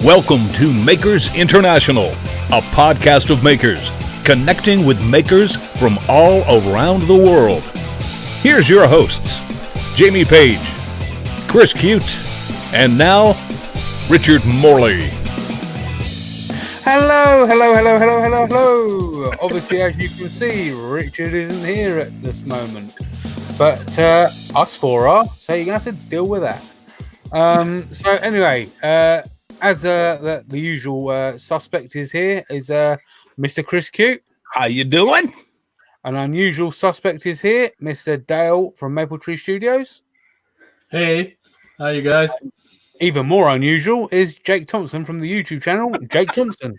Welcome to Makers International, a podcast of makers, connecting with makers from all around the world. Here's your hosts, Jamie Page, Chris Cute, and now, Richard Morley. Hello. Obviously, as you can see, Richard isn't here at this moment. But us four are, so you're going to have to deal with that. So anyway, as the usual suspect is here, is Mr. Chris Cute. How you doing? An unusual suspect is here, Mr. Dale from Maple Tree Studios. Hey, how you guys? Even more unusual is Jake Thompson from the YouTube channel, Jake Thompson.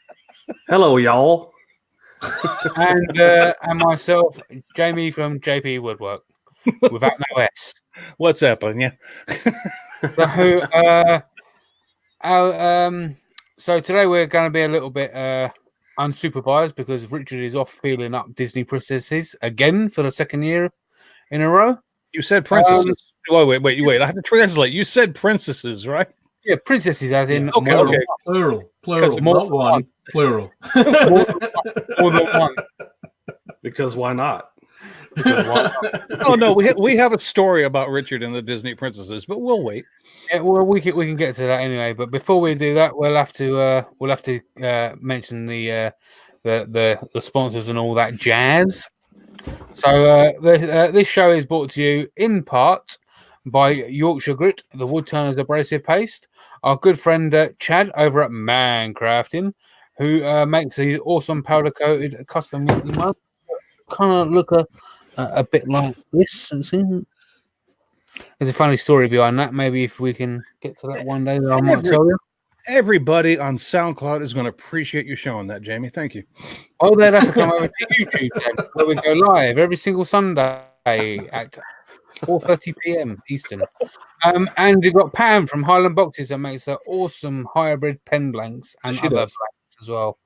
Hello, y'all. And myself, Jamie from JP Woodwork, without no S. What's happening? Yeah. So today we're going to be a little bit unsupervised because Richard is off feeling up Disney princesses again for the second year in a row. You said princesses. Wait. I have to translate. You said princesses, right? Yeah, princesses as in okay. Plural. More Not one. Plural. more than one. Because why not? Oh no, we have a story about Richard and the Disney princesses, but we'll wait. Yeah, well, we can get to that anyway. But before we do that, we'll have to mention the sponsors and all that jazz. So this show is brought to you in part by Yorkshire Grit, the Woodturners abrasive paste, our good friend Chad over at Man Crafting, who makes these awesome powder coated custom mugs. Kind of look a bit like this. There's a funny story behind that. Maybe if we can get to that one day, that I might tell you. Everybody on SoundCloud is going to appreciate you showing that, Jamie. Thank you. Oh, they'd have to come over to YouTube then, where we go live every single Sunday at 4:30 p.m. Eastern. And you've got Pam from Highland Boxes that makes awesome hybrid pen blanks and other blanks as well.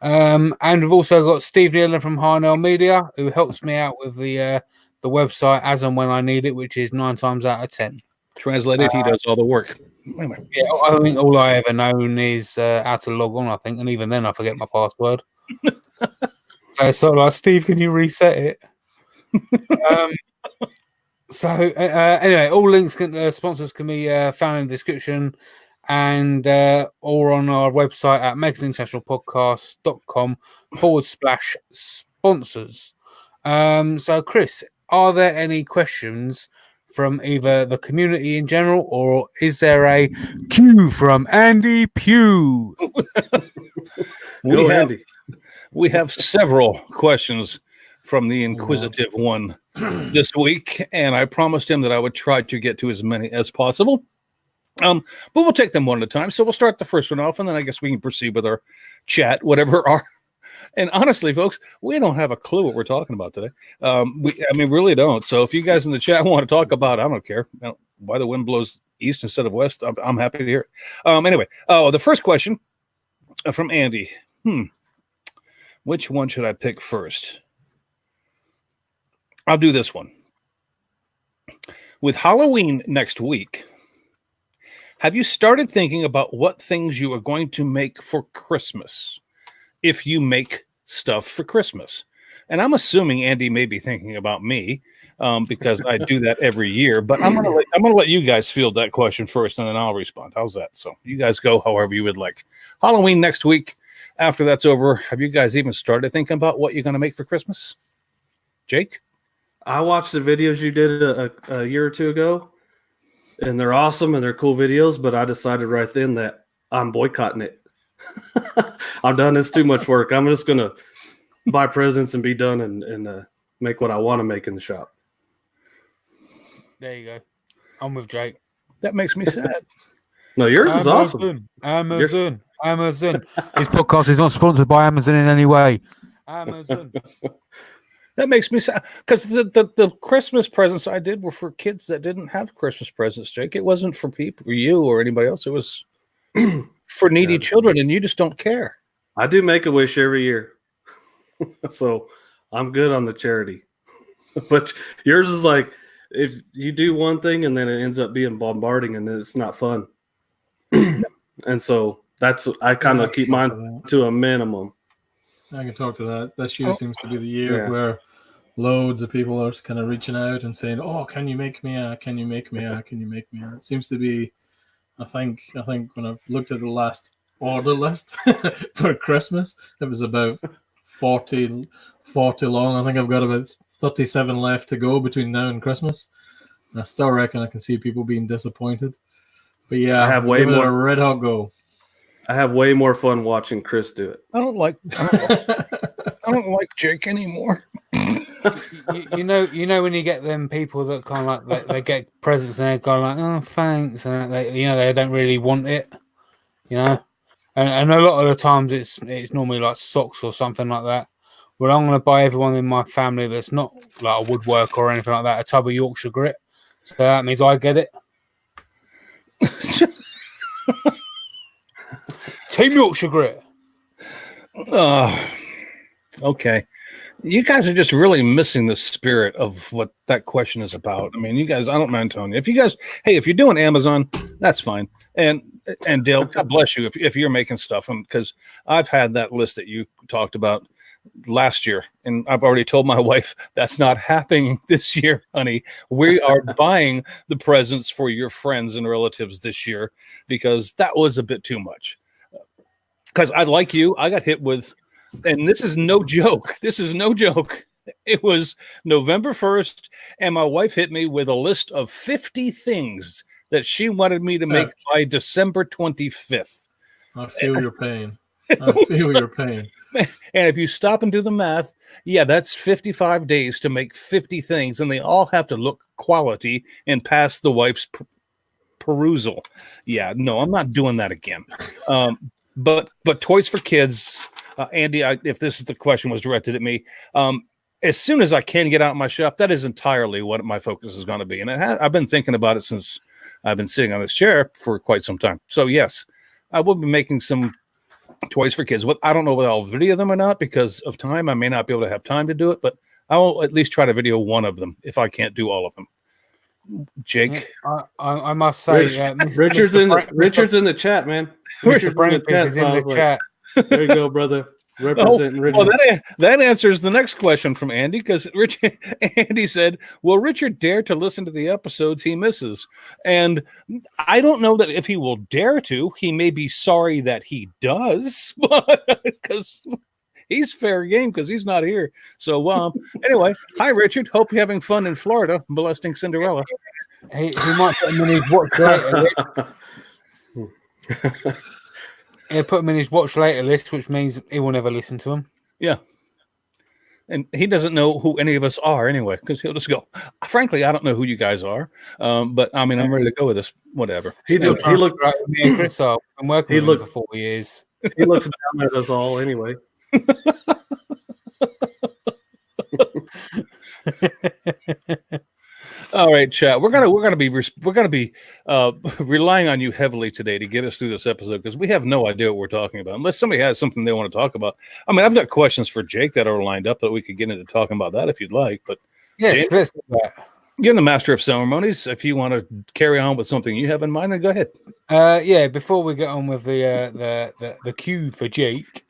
And we've also got Steve Nealon from Harnell Media, who helps me out with the website as and when I need it, which is 9 times out of 10. Translated, he does all the work. Anyway. Yeah, I think all I ever known is how to log on, I think, and even then I forget my password. So like, Steve, can you reset it? Anyway, all links sponsors can be found in the description and or on our website at makersinternationalpodcast.com/sponsors. So, Chris, are there any questions from either the community in general, or is there a cue from Andy Pugh? We have several questions from the inquisitive one this week, and I promised him that I would try to get to as many as possible. But we'll take them one at a time. So we'll start the first one off, and then I guess we can proceed with our chat, whatever our. And honestly, folks, we don't have a clue what we're talking about today. We really don't. So if you guys in the chat want to talk about, I don't care why the wind blows east instead of west. I'm happy to hear it. Anyway, the first question from Andy. Which one should I pick first? I'll do this one. With Halloween next week, have you started thinking about what things you are going to make for Christmas if you make stuff for Christmas? And I'm assuming Andy may be thinking about me because I do that every year. But I'm gonna let you guys field that question first, and then I'll respond. How's that? So you guys go however you would like. Halloween next week. After that's over, have you guys even started thinking about what you're going to make for Christmas? Jake? I watched the videos you did a year or two ago, and they're awesome and they're cool videos, but I decided right then that I'm boycotting it. I'm done. It's too much work. I'm just going to buy presents and be done and make what I want to make in the shop. There you go. I'm with Jake. That makes me sad. No, yours is awesome. Amazon. This podcast is not sponsored by Amazon in any way. Amazon. That makes me sad because the Christmas presents I did were for kids that didn't have Christmas presents, Jake. It wasn't for people, for you or anybody else. It was for needy children, and you just don't care. I do Make-A-Wish every year. So I'm good on the charity. But yours is like, if you do one thing and then it ends up being bombarding and it's not fun. And so I kind of keep mine to a minimum. I can talk to that. This year seems to be the year where loads of people are kind of reaching out and saying, "Oh, can you make me a? Can you make me a? Can you make me a?" It seems to be. I think when I've looked at the last order list for Christmas, it was about 40 long. I think I've got about 37 left to go between now and Christmas. And I still reckon I can see people being disappointed. But yeah, I have way more a red hot go. I have way more fun watching Chris do it. I don't like Jake anymore. you know when you get them people that kind of like they get presents and they're kind of like, oh, thanks, and they don't really want it, and a lot of the times it's normally like socks or something like that. Well, I'm going to buy everyone in my family that's not like a woodworker or anything like that a tub of Yorkshire grit, so that means I get it. Team Yorkshire grit. Okay. You guys are just really missing the spirit of what that question is about. I mean, you guys, I don't mind telling you. If you're doing Amazon, that's fine. And Dale, God bless you if you're making stuff. Because I've had that list that you talked about last year, and I've already told my wife that's not happening this year, honey. We are buying the presents for your friends and relatives this year because that was a bit too much. Because I like you, I got hit with. And this is no joke. It was November 1st, and my wife hit me with a list of 50 things that she wanted me to make by December 25th. I feel your pain. Your pain. And if you stop and do the math, that's 55 days to make 50 things, and they all have to look quality and pass the wife's perusal. Yeah, no, I'm not doing that again. But toys for kids... Andy, if this is the question was directed at me, as soon as I can get out of my shop, that is entirely what my focus is going to be. And I've been thinking about it since I've been sitting on this chair for quite some time. So, yes, I will be making some toys for kids. I don't know whether I'll video them or not because of time. I may not be able to have time to do it, but I will at least try to video one of them if I can't do all of them. Jake? I must say, Richard's in the chat, man. Richard Brainpiece is in the chat. There you go, brother. Representing Richard. Well, that answers the next question from Andy because Andy said, "Will Richard dare to listen to the episodes he misses?" And I don't know that if he will dare to. He may be sorry that he does, because he's fair game because he's not here. So anyway, hi Richard. Hope you're having fun in Florida, molesting Cinderella. He might put him in his watch later. He'll put him in his watch later list, which means he will never listen to him. Yeah. And he doesn't know who any of us are anyway, because he'll just go, frankly, I don't know who you guys are. But I mean, I'm ready to go with this, whatever. He looked right with me and Chris up. I'm working with him for 4 years. He looks down at us all anyway. All right, chat. We're gonna be relying on you heavily today to get us through this episode because we have no idea what we're talking about. Unless somebody has something they want to talk about. I mean, I've got questions for Jake that are lined up that we could get into talking about that if you'd like. But yes, Jake, let's do that. You're the master of ceremonies. If you want to carry on with something you have in mind, then go ahead. Before we get on with the cue for Jake,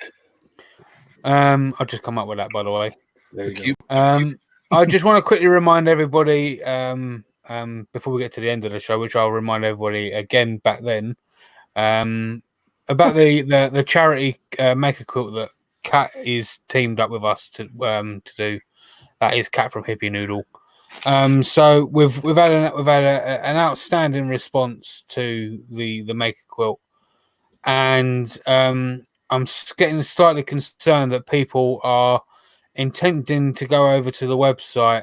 I'll just come up with that, by the way. There you go. I just want to quickly remind everybody, before we get to the end of the show, which I'll remind everybody again back then, about the charity Maker Quilt that Kat is teamed up with us to do. That is Kat from Hippie Noodle. So we've had an outstanding response to the Maker Quilt, and I'm getting slightly concerned that people are intending to go over to the website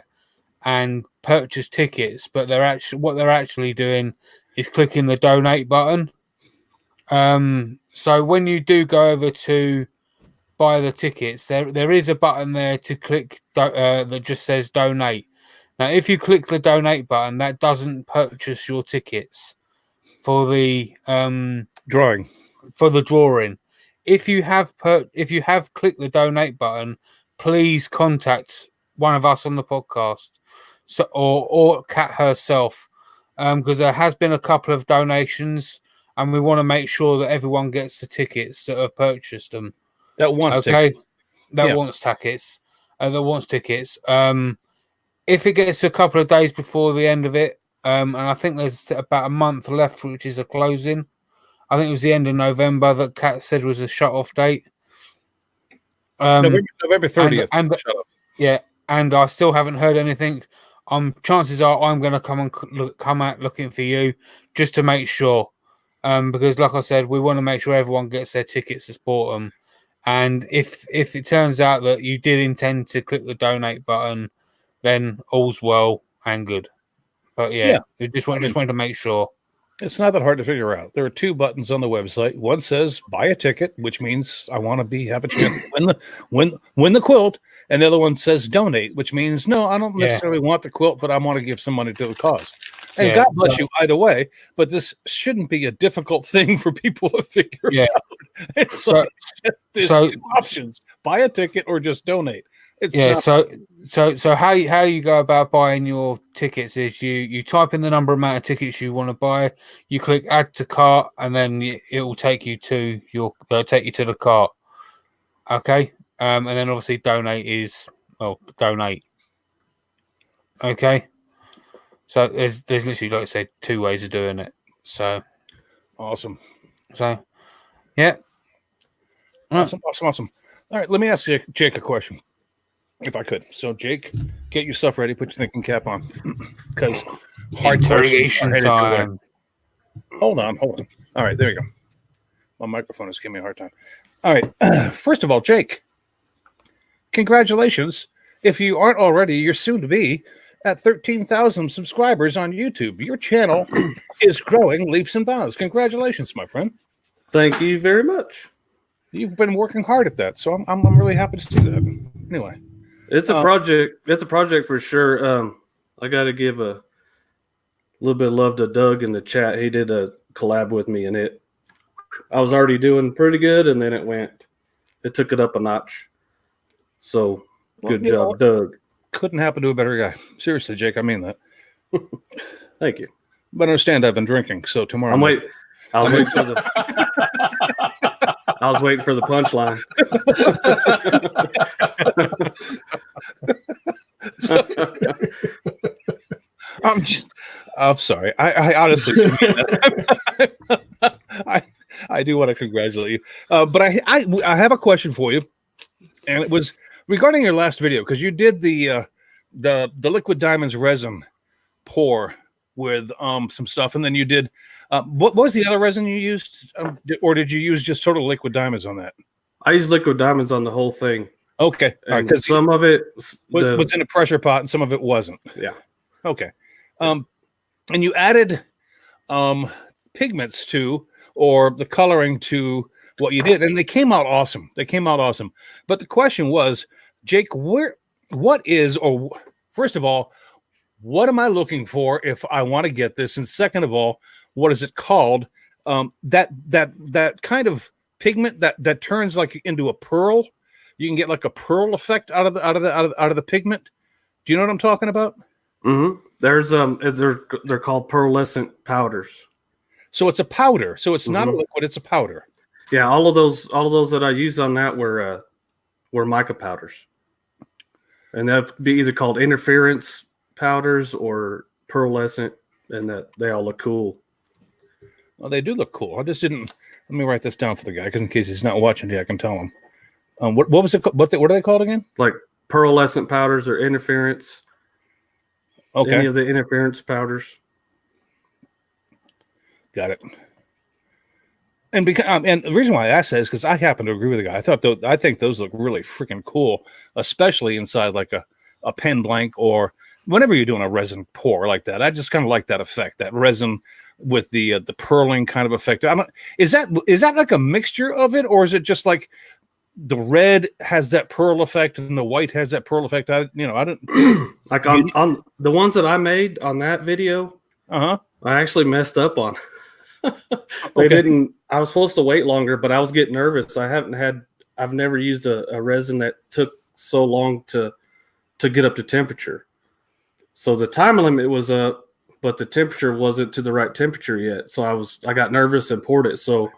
and purchase tickets, but what they're actually doing is clicking the donate button. So when you do go over to buy the tickets, there is a button there to click that just says donate. Now, if you click the donate button, that doesn't purchase your tickets for the drawing. For the drawing, if you have clicked the donate button, please contact one of us on the podcast, or Kat herself, because there has been a couple of donations and we want to make sure that everyone gets the tickets that have purchased them. That wants tickets. That Yeah. wants tickets. That wants tickets. If it gets a couple of days before the end of it, and I think there's about a month left, which is a closing. I think it was the end of November that Kat said was a shut-off date. November 30th. Yeah, and I still haven't heard anything. Chances are I'm going to come out looking for you just to make sure, because like I said, we want to make sure everyone gets their tickets to support them. And if it turns out that you did intend to click the donate button, then all's well and good. But yeah. We just wanted to make sure. It's not that hard to figure out. There are 2 buttons on the website. One says buy a ticket, which means I want to have a chance to win the quilt, and the other one says donate, which means no, I don't necessarily want the quilt, but I want to give some money to the cause. And God bless you either way, but this shouldn't be a difficult thing for people to figure out. It's there's 2 options: buy a ticket or just donate. So how you go about buying your tickets is you type in the amount of tickets you want to buy, you click add to cart, and then it will take you to the cart. Okay, and then obviously donate is donate. Okay, so there's literally, like I said, 2 ways of doing it. So awesome. So yeah, awesome. All right, let me ask Jake a question. If I could. So, Jake, get your stuff ready. Put your thinking cap on. Because hard interrogation time. Hold on. All right, there you go. My microphone is giving me a hard time. All right. First of all, Jake, congratulations. If you aren't already, you're soon to be at 13,000 subscribers on YouTube. Your channel is growing leaps and bounds. Congratulations, my friend. Thank you very much. You've been working hard at that, so I'm really happy to see that. Anyway. It's a project. It's a project for sure. I got to give a little bit of love to Doug in the chat. He did a collab with me, and I was already doing pretty good, and then it took it up a notch. So good job, Doug. Couldn't happen to a better guy. Seriously, Jake, I mean that. Thank you. But understand, I've been drinking, so tomorrow. I was waiting for the punchline. I'm sorry. I honestly, I do want to congratulate you. But I have a question for you, and it was regarding your last video, because you did the liquid diamonds resin pour with some stuff, and then you did what was the other resin you used, or did you use just total liquid diamonds on that? I used liquid diamonds on the whole thing. Okay, all right, because some of it was in a pressure pot and some of it wasn't. Yeah. Okay. And you added pigments to, or the coloring to, what you did, and they came out awesome. But the question was, Jake, first of all, what am I looking for if I want to get this? And second of all, what is it called? That kind of pigment that turns like into a pearl. You can get like a pearl effect out of the pigment. Do you know what I'm talking about? Mm-hmm. There's they're called pearlescent powders. So it's a powder. So it's not a liquid, it's a powder. Yeah, all of those that I used on that were mica powders. And that'd be either called interference powders or pearlescent, and that they all look cool. Well, they do look cool. I just didn't. Let me write this down for the guy, because in case he's not watching, I can tell him. What was it? What are they called again? Like pearlescent powders or interference. Okay. Any of the interference powders. Got it. And the reason why I asked that is because I happen to agree with the guy. I think those look really freaking cool, especially inside like a pen blank, or whenever you're doing a resin pour like that. I just kind of like that effect, that resin with the pearling kind of effect. Is that like a mixture of it, or is it just like the red has that pearl effect and the white has that pearl effect? I don't like on the ones that I made on that video. I actually messed up on. They didn't. I was supposed to wait longer, but I was getting nervous. I've never used a resin that took so long to get up to temperature. So the time limit was but the temperature wasn't to the right temperature yet. So I got nervous and poured it. So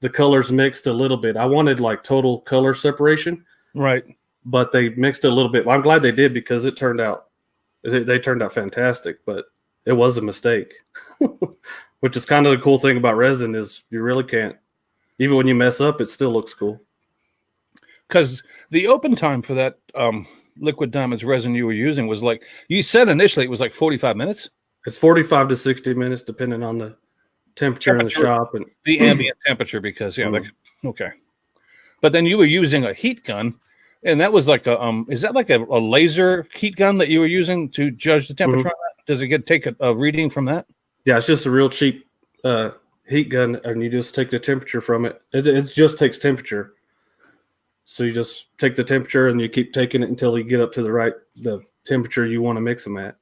the colors mixed a little bit. I wanted like total color separation. Right. But they mixed it a little bit. I'm glad they did because they turned out fantastic, but it was a mistake. Which is kind of the cool thing about resin is you really can't, even when you mess up, it still looks cool. Because the open time for that liquid diamonds resin you were using was like, you said initially it was like 45 minutes? It's 45 to 60 minutes, depending on the temperature in the shop. And the ambient temperature, because, okay. But then you were using a heat gun, and that was like is that like a laser heat gun that you were using to judge the temperature on that? Does it take a reading from that? Yeah, it's just a real cheap heat gun, and you just take the temperature from it. It just takes temperature. So you just take the temperature, and you keep taking it until you get up to the temperature you want to mix them at.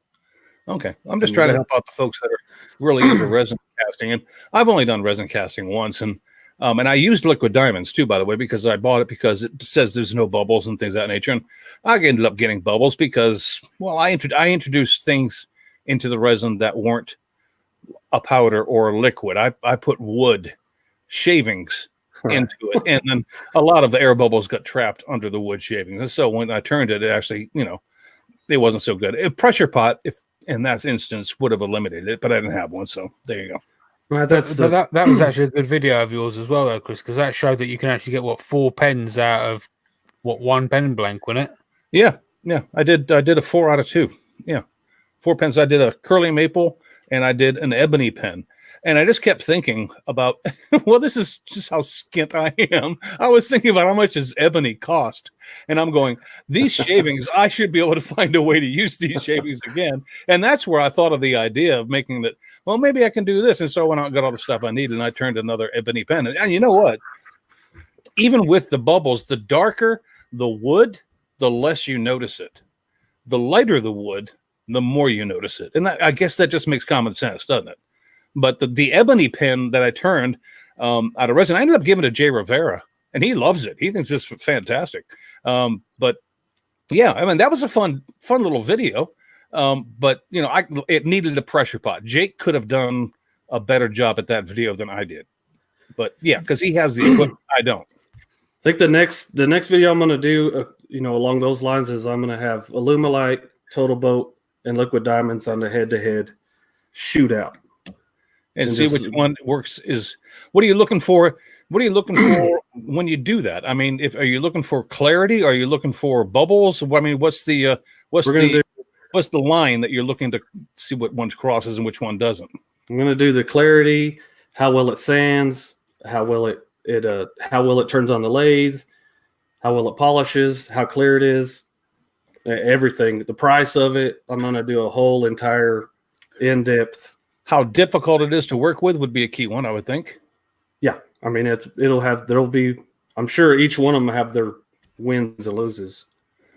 Okay. I'm just trying to help out the folks that are really into resin casting. And I've only done resin casting once. And I used liquid diamonds too, by the way, because I bought it because it says there's no bubbles and things of that nature. And I ended up getting bubbles because, well, I introduced things into the resin that weren't a powder or a liquid. I put wood shavings into it. And then a lot of the air bubbles got trapped under the wood shavings. And so when I turned it, it actually, it wasn't so good. A pressure pot, if in that instance, would have eliminated it, but I didn't have one. So there you go. Well, that was actually a good video of yours as well, though, Chris, because that showed that you can actually get 4 pens out of one pen blank, wasn't it? Yeah. I did a 4 out of 2. Yeah, 4 pens. I did a curly maple and I did an ebony pen, and I just kept thinking about, well, this is just how skint I am. I was thinking about how much does ebony cost, and I'm going, these shavings, I should be able to find a way to use these shavings again, and that's where I thought of the idea of making that. Well, maybe I can do this. And so I went out and got all the stuff I needed, and I turned another ebony pen. And you know what? Even with the bubbles, the darker the wood, the less you notice it. The lighter the wood, the more you notice it. And I guess that just makes common sense, doesn't it? But the ebony pen that I turned out of resin, I ended up giving to Jay Rivera, and he loves it. He thinks it's fantastic. But yeah, I mean, that was a fun little video. But it needed a pressure pot. Jake could have done a better job at that video than I did. But yeah, because he has the equipment, I don't. I think the next video I'm going to do, along those lines, is I'm going to have Alumilite, Total Boat, and Liquid Diamonds on the head-to-head shootout, and see which one works. What are you looking for? What are you looking for when you do that? I mean, are you looking for clarity? Are you looking for bubbles? I mean, what's the line that you're looking to see what one crosses and which one doesn't? I'm going to do the clarity, how well it sands, how well it turns on the lathe, how well it polishes, how clear it is, everything, the price of it. I'm going to do a whole entire in-depth. How difficult it is to work with would be a key one, I would think. Yeah. I mean, there'll be, I'm sure each one of them have their wins and loses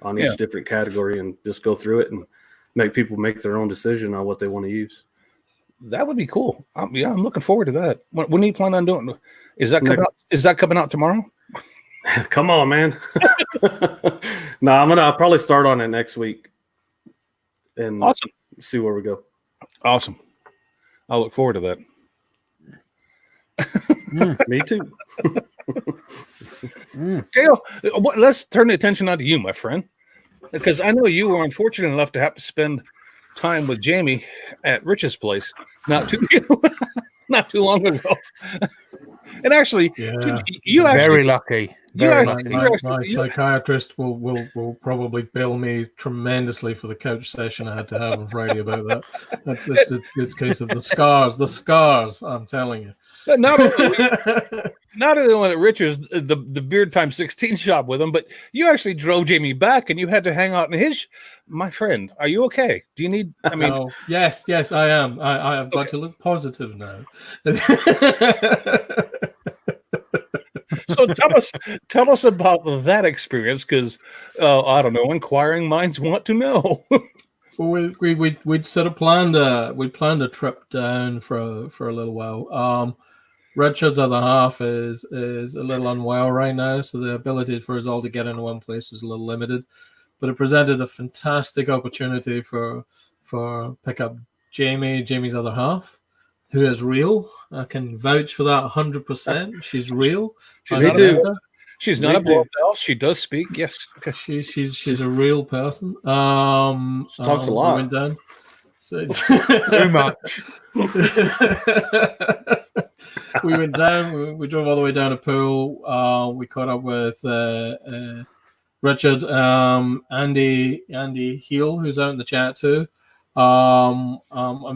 on each different category, and just go through it and make people make their own decision on what they want to use. That would be cool. I'm looking forward to that. When do you plan on doing? Is that coming out tomorrow? Come on, man. No, I'll probably start on it next week, and awesome. See where we go. Awesome. I'll look forward to that. Me too. Dale, let's turn the attention on to you, my friend, because I know you were unfortunate enough to have to spend time with Jamie at Rich's place not too long ago. And actually, you actually very lucky. My psychiatrist will probably bill me tremendously for the couch session I had to have on Friday about that. It's a case of the scars. I'm telling you. Not only one at Richard's, the Beard Time 16 shop with him, but you actually drove Jamie back, and you had to hang out in his. My friend, are you okay? Do you need? I mean, oh, yes, I am. I have got to look positive now. So tell us about that experience, because I don't know, inquiring minds want to know. Well, we'd sort of planned a trip down for a little while. Richard's other half is a little unwell right now, so the ability for us all to get into one place is a little limited. But it presented a fantastic opportunity for pickup Jamie's other half, who is real. I can vouch for that 100%. She's real. She's not a blow elf. She does speak. Yes. Okay. She's a real person. She talks a lot. We went down. So Too much. We went down. We drove all the way down to Poole. We caught up with Richard, Andy Heel, who's out in the chat too. And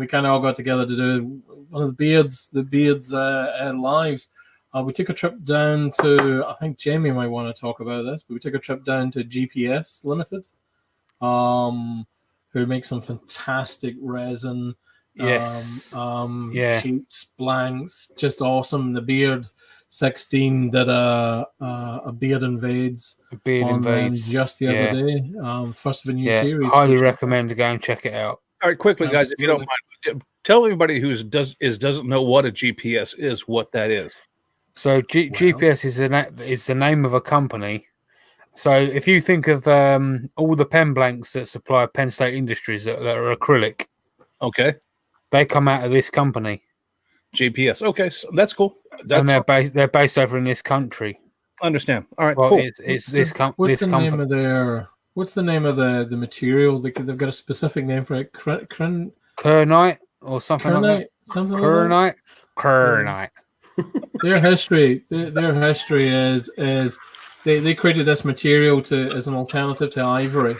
we kind of all got together to do one of the Beards lives. We took a trip down to, I think Jamie might want to talk about this, but we took a trip down to GPS Limited, who make some fantastic resin. Yes. Sheets, blanks, just awesome. The Beard 16 did a Beard Invades. Just the other day. First of a new series. Highly recommend to go and check it out. All right, quickly, guys, if you don't mind, tell everybody who doesn't know what a GPS is, what that is. So GPS is the name of a company. So if you think of all the pen blanks that supply Penn State Industries that are acrylic, okay, they come out of this company. GPS. Okay, so that's cool. And they're based over in this country. Understand. All right, well, cool. It's this company. What's the name of the material? They've got a specific name for it. Kernite or something like that. Kernite. Their history is they created this material as an alternative to ivory.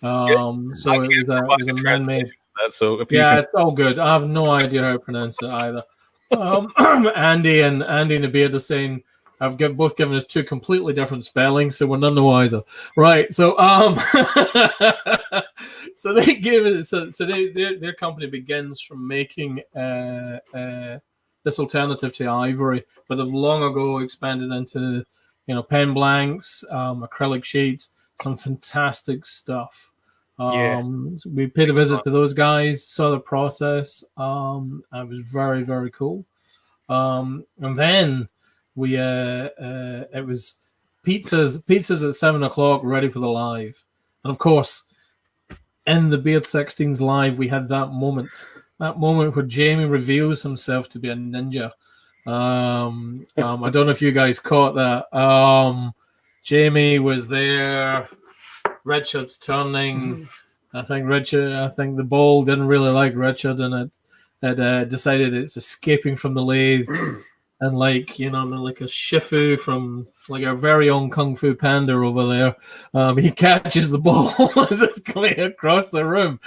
So it was a man-made. So it's all good. I have no idea how to pronounce it either. Andy and the Beard are saying I've both given us two completely different spellings, so we're none the wiser. Right. So so they give it. So their company begins from making this alternative to ivory, but they've long ago expanded into pen blanks, acrylic sheets, some fantastic stuff. We paid a visit to those guys, saw the process. It was very, very cool. And then it was pizzas at 7:00, ready for the live. And of course, in the Beard 16's live, we had that moment where Jamie reveals himself to be a ninja. I don't know if you guys caught that. Jamie was there. Richard's turning. I think the ball didn't really like Richard, and it decided it's escaping from the lathe, and like a shifu from like our very own Kung Fu Panda over there. He catches the ball as it's coming across the room.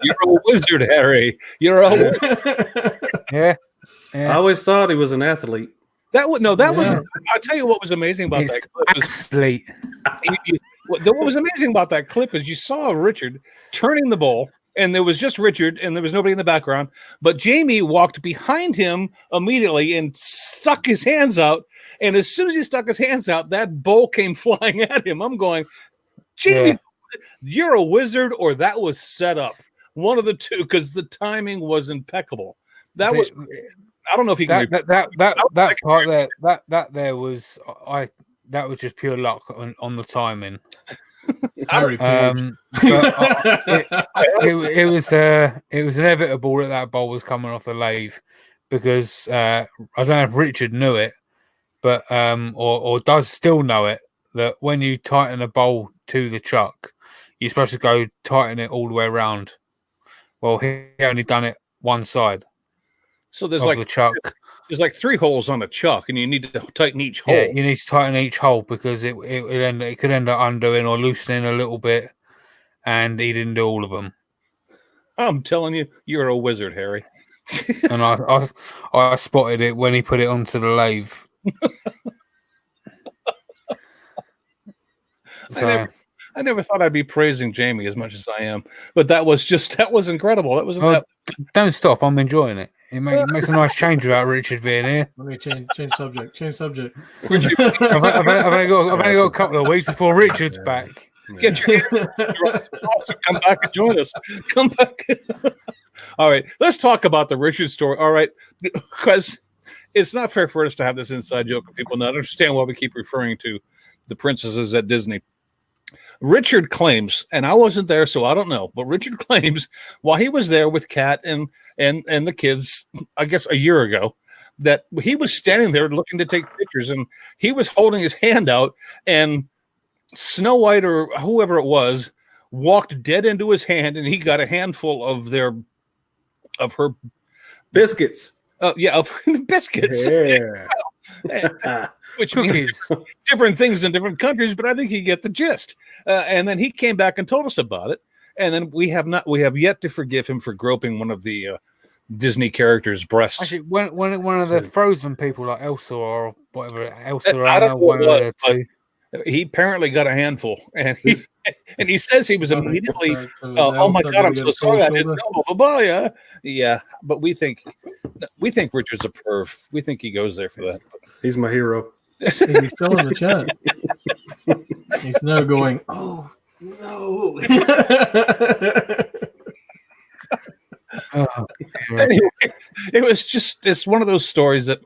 You're a wizard, Harry. You're a wizard. Yeah. I always thought he was an athlete. Was. I'll tell you what was amazing about that clip. Athlete. What was amazing about that clip is you saw Richard turning the ball, and there was just Richard, and there was nobody in the background. But Jamie walked behind him immediately and stuck his hands out. And as soon as he stuck his hands out, that ball came flying at him. I'm going, Jamie, you're a wizard, or that was set up. One of the two, because the timing was impeccable. I don't know if you can. That part there, that was just pure luck on the timing. It was inevitable that ball was coming off the lathe, because I don't know if Richard knew it, but or does still know it, that when you tighten a bowl to the chuck, you're supposed to go tighten it all the way around. Well, he only done it one side. So there's the chuck. There's like 3 holes on a chuck, and you need to tighten each hole. Yeah, you need to tighten each hole, because it could end up undoing or loosening a little bit, and he didn't do all of them. I'm telling you, you're a wizard, Harry. And I spotted it when he put it onto the lathe. So I never thought I'd be praising Jamie as much as I am, but that was incredible. That was don't stop. I'm enjoying it. It makes a nice change without Richard being here. Let me change subject. I've only got a couple of weeks before Richard's back. Get your come back and join us. Come back. All right, let's talk about the Richard story. All right, because it's not fair for us to have this inside joke and people not understand why we keep referring to the princesses at Disney. Richard claims, and I wasn't there, so I don't know, but Richard claims while he was there with Kat and the kids, I guess a year ago, that he was standing there looking to take pictures, and he was holding his hand out, and Snow White or whoever it was walked dead into his hand, and he got a handful of her Biscuits. Of biscuits. Yeah. Which means different things in different countries, but I think you get the gist. And then he came back and told us about it. And then we have yet to forgive him for groping one of the Disney characters' breasts. Actually, one of the Frozen people, like Elsa or whatever, Elsa, I don't know what it was, two. He apparently got a handful, and he says he was immediately, oh my God, I'm so sorry, I didn't know. Yeah, but we think Richard's a perv. We think he goes there for that. He's my hero. He's still in the chat. He's now going, oh no. Anyway, it's one of those stories that,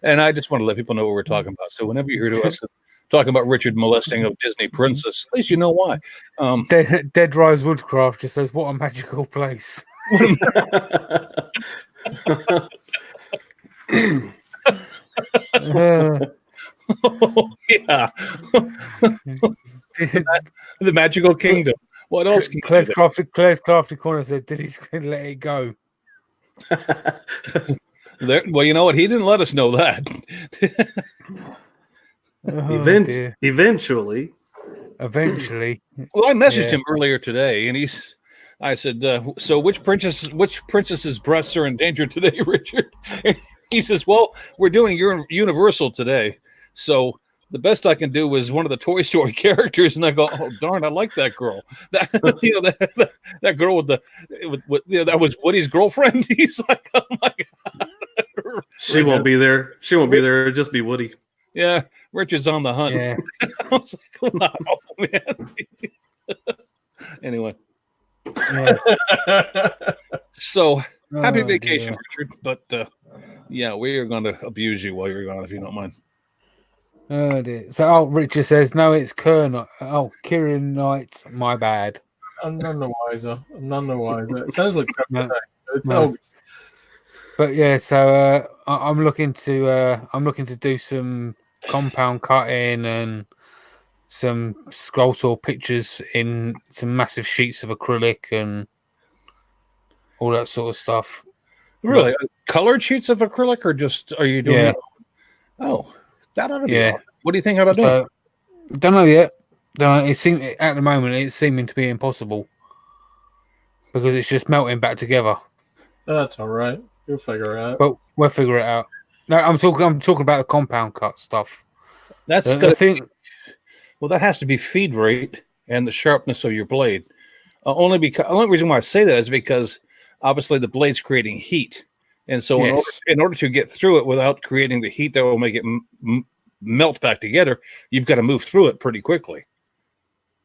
and I just want to let people know what we're talking about. So whenever you hear to us talking about Richard molesting a Disney princess, at least you know why. Dead Rise Woodcraft just says, "What a magical place." Yeah. The magical kingdom. What else? Claire's Crafty Corner said, "Did he let it go?" Well, you know what? He didn't let us know that. Eventually. Well, I messaged him earlier today, and I said, "So which princess's breasts are in danger today, Richard?" He says, "Well, we're doing Universal today, so the best I can do is one of the Toy Story characters." And I go, "Oh darn, I like that girl. That that girl with that was Woody's girlfriend." He's like, "Oh my God." She won't be there. It'll just be Woody. Yeah, Richard's on the hunt. Yeah. I was like, wow, man. Anyway. Yeah. So happy vacation, dear. Richard. But yeah, we are going to abuse you while you're gone, if you don't mind. Oh dear. So, Richard says, "No, it's Kieran. Kieran Knight. My bad." I'm none the wiser. It sounds like it's No. But yeah, so I'm looking to do some compound cutting and some scroll saw pictures in some massive sheets of acrylic and all that sort of stuff. Really? Colored sheets of acrylic, or just are you doing? Yeah. It? Oh, that ought to be. Hard. What do you think about that? Don't know yet. At the moment it's seeming to be impossible because it's just melting back together. That's all right. You'll figure it out. But we'll figure it out. No, I'm talking about the compound cut stuff. That's well, that has to be feed rate and the sharpness of your blade. Only reason why I say that is because obviously the blade's creating heat, and so in order to get through it without creating the heat that will make it melt back together, you've got to move through it pretty quickly.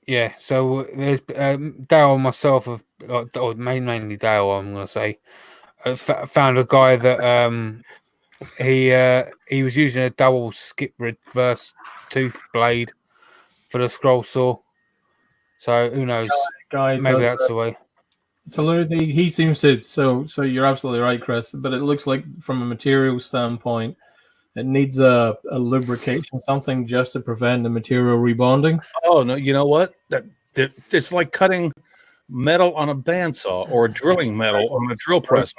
Yeah. So there's Dale and myself, or mainly Dale, I'm going to say. Found a guy that he was using a double skip reverse tooth blade for the scroll saw. So who knows? Maybe that's the way. So he seems to. So you're absolutely right, Chris. But it looks like from a material standpoint, it needs a lubrication, something just to prevent the material rebonding. Oh no! You know what? It's like cutting metal on a bandsaw or drilling metal on a drill press.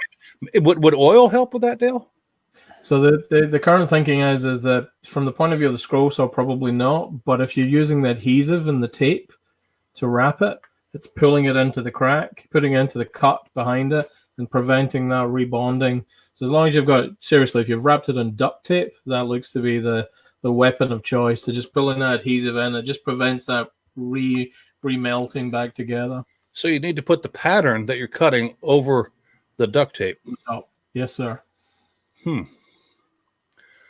Would oil help with that, Dale? So the current thinking is that from the point of view of the scroll saw, probably not. But if you're using the adhesive and the tape to wrap it, it's pulling it into the crack, putting it into the cut behind it, and preventing that rebonding. So as long as if you've wrapped it in duct tape, that looks to be the weapon of choice. So just pulling that adhesive in, it just prevents that remelting back together. So you need to put the pattern that you're cutting over the duct tape. Oh, yes, sir. It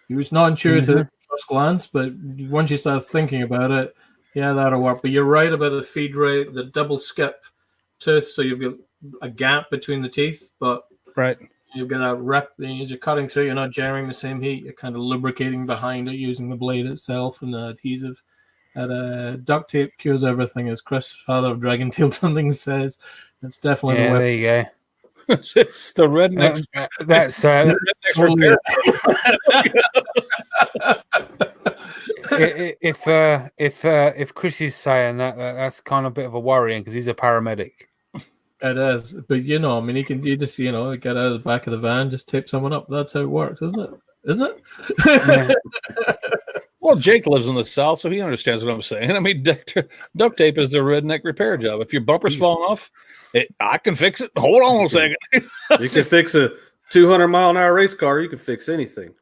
was not intuitive at first glance, but once you start thinking about it, yeah, that'll work. But you're right about the feed rate, the double skip tooth. So you've got a gap between the teeth, but you've got a rep. As you're cutting through, you're not generating the same heat. You're kind of lubricating behind it using the blade itself and the adhesive. Duct tape cures everything, as Chris, father of Dragon Tail Tumbling, says. It's definitely the there you go. It's the rednecks. That's totally if Chris is saying that, that's kind of a bit of a worrying because he's a paramedic. It is, but you just get out of the back of the van, just tape someone up. That's how it works, isn't it? Yeah. Well, Jake lives in the South, so he understands what I'm saying. I mean, duct tape is the redneck repair job. If your bumper's falling off, I can fix it. Hold on a second. You can fix a 200-mile-an-hour race car. You can fix anything.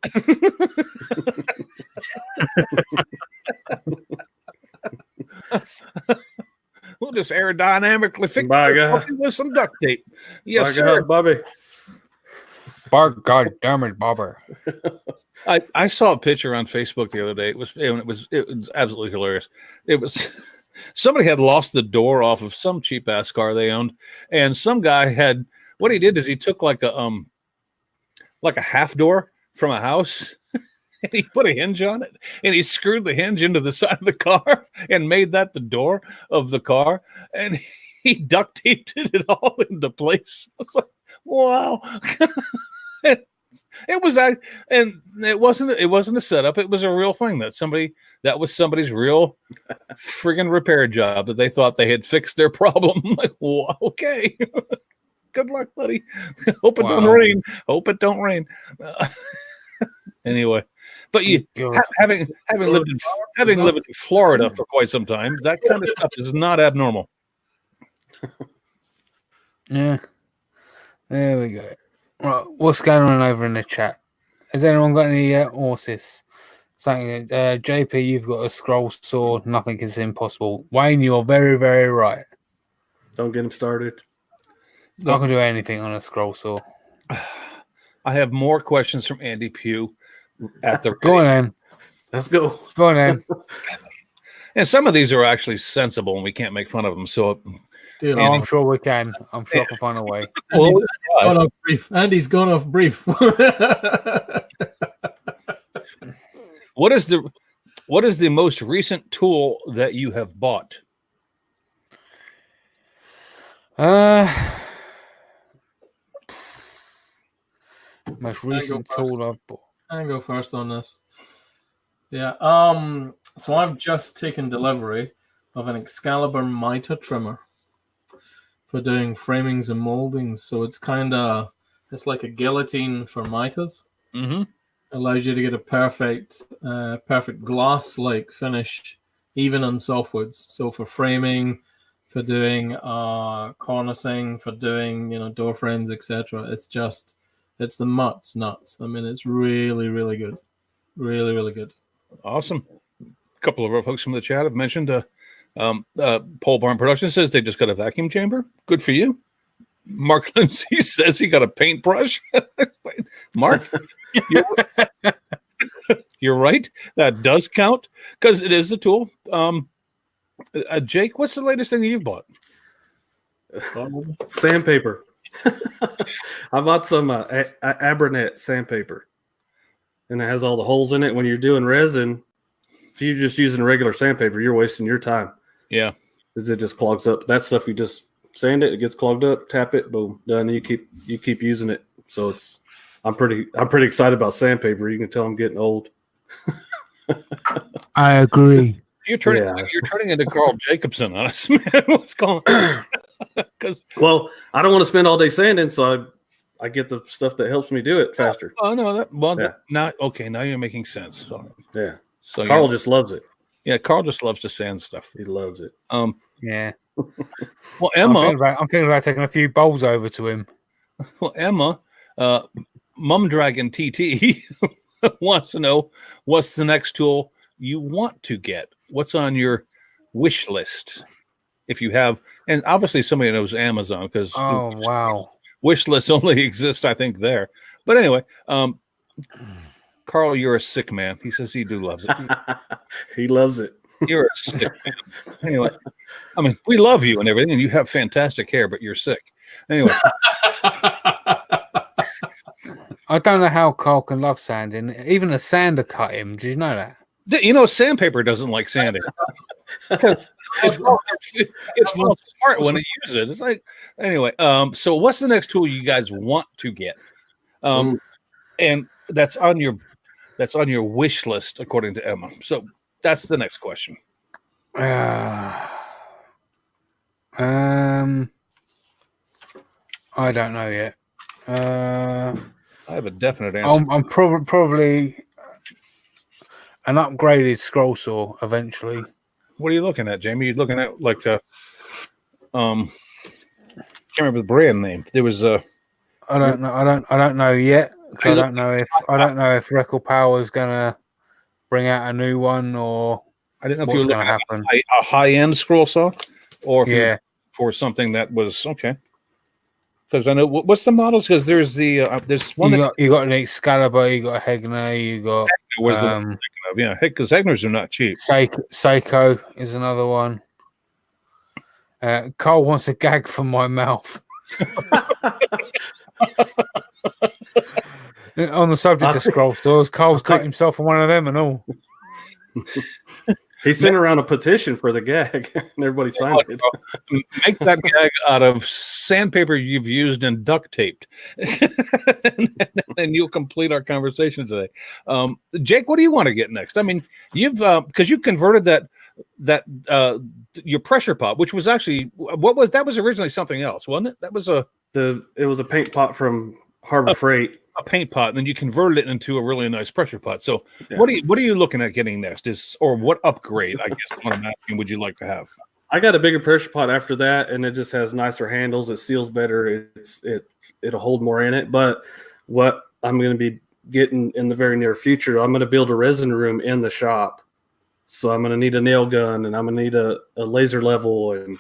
We'll just aerodynamically fix it with some duct tape. Yes, sir. Bobby. God damn it, Bobber. I saw a picture on Facebook the other day. It was absolutely hilarious. It was somebody had lost the door off of some cheap ass car they owned, and some guy had what he did is he took like a half door from a house and he put a hinge on it and he screwed the hinge into the side of the car and made that the door of the car, and he duct taped it all into place. I was like, wow. It wasn't a setup. It was a real thing that was somebody's real friggin' repair job that they thought they had fixed their problem. I'm like, well, okay. Good luck, buddy. Hope it don't rain. Hope it don't rain. Anyway, but having lived in Florida for quite some time, that kind of stuff is not abnormal. Yeah. There we go. Right, what's going on over in the chat? Has anyone got any horses? Saying, JP, you've got a scroll saw. Nothing is impossible. Wayne, you're very, very right. Don't get him started. I can do anything on a scroll saw. I have more questions from Andy Pugh at the Go on, then. Let's go. Go on, then. And some of these are actually sensible, and we can't make fun of them. So, I'm sure we can. I'm sure I can find a way. Andy's gone off brief. What is the most recent tool that you have bought? Most recent tool I've bought. I can go first on this. Yeah. So I've just taken delivery of an Excalibur miter trimmer for doing framings and moldings. So it's like a guillotine for miters. Mm-hmm. Allows you to get a perfect glass-like finish, even on softwoods. So for framing, for doing cornicing, for doing door frames, etc. It's the nuts. I mean, it's really, really good. Really, really good. Awesome. A couple of our folks from the chat have mentioned Pole Barn Production says they just got a vacuum chamber. Good for you. Mark Lindsay says he got a paintbrush. Mark, you're right. That does count because it is a tool. Jake, what's the latest thing you've bought? Sandpaper. I bought some Abranet sandpaper, and it has all the holes in it. When you're doing resin, if you're just using regular sandpaper, you're wasting your time. Yeah, because it just clogs up. That stuff you just sand it, it gets clogged up, tap it, boom, done. You keep using it. So I'm pretty excited about sandpaper. You can tell I'm getting old. I agree. You're turning into Carl Jacobson on us, man. What's going on? Well, I don't want to spend all day sanding, so I get the stuff that helps me do it faster. Oh no, now you're making sense. Yeah. So Carl just loves it. Yeah, Carl just loves to sand stuff. He loves it. Yeah. Well, Emma, I'm thinking about taking a few bowls over to him. Well, Emma, Mum Dragon TT wants to know what's the next tool you want to get. What's on your wish list? If you have, and obviously somebody knows Amazon because wish lists only exist, I think, there. But anyway, Carl, you're a sick man. He says he loves it. He loves it. You're a sick man. Anyway, I mean, we love you and everything, and you have fantastic hair, but you're sick. Anyway. I don't know how Carl can love sanding. Even a sander cut him. Did you know that? You know, sandpaper doesn't like sanding. It falls apart when it uses it. It's like, anyway. So what's the next tool you guys want to get? And that's on your wish list, according to Emma. So that's the next question. I don't know yet. I have a definite answer. I'm probably an upgraded scroll saw eventually. What are you looking at, Jamie? You're looking at like the can't remember the brand name. There was a I don't know. I don't know yet. I don't know if Record Power is gonna bring out a new one, or I didn't know if what's you were going looking to happen. at a high-end scroll saw, or if Yeah, for something that was okay. Because I know what's the models. Because there's the there's one you got an Excalibur, you got a Hegner, you got was the one I'm thinking of. Yeah, because Hegners are not cheap. Seiko is another one. Cole wants a gag from my mouth. On the subject of scroll stores, Cole's cut himself on one of them and all. He sent around a petition for the gag, and everybody signed it. Make that gag out of sandpaper you've used and duct taped, and you'll complete our conversation today. Jake, what do you want to get next? I mean, you've because you converted that your pressure pot, which was actually that was originally something else, wasn't it? That was it was a paint pot from Harbor Freight. A paint pot, and then you converted it into a really nice pressure pot. So what are you looking at getting next? Or what upgrade, I guess what I'm asking, would you like to have? I got a bigger pressure pot after that, and it just has nicer handles. It seals better. It'll hold more in it. But what I'm going to be getting in the very near future, I'm going to build a resin room in the shop. So I'm going to need a nail gun, and I'm going to need a laser level, and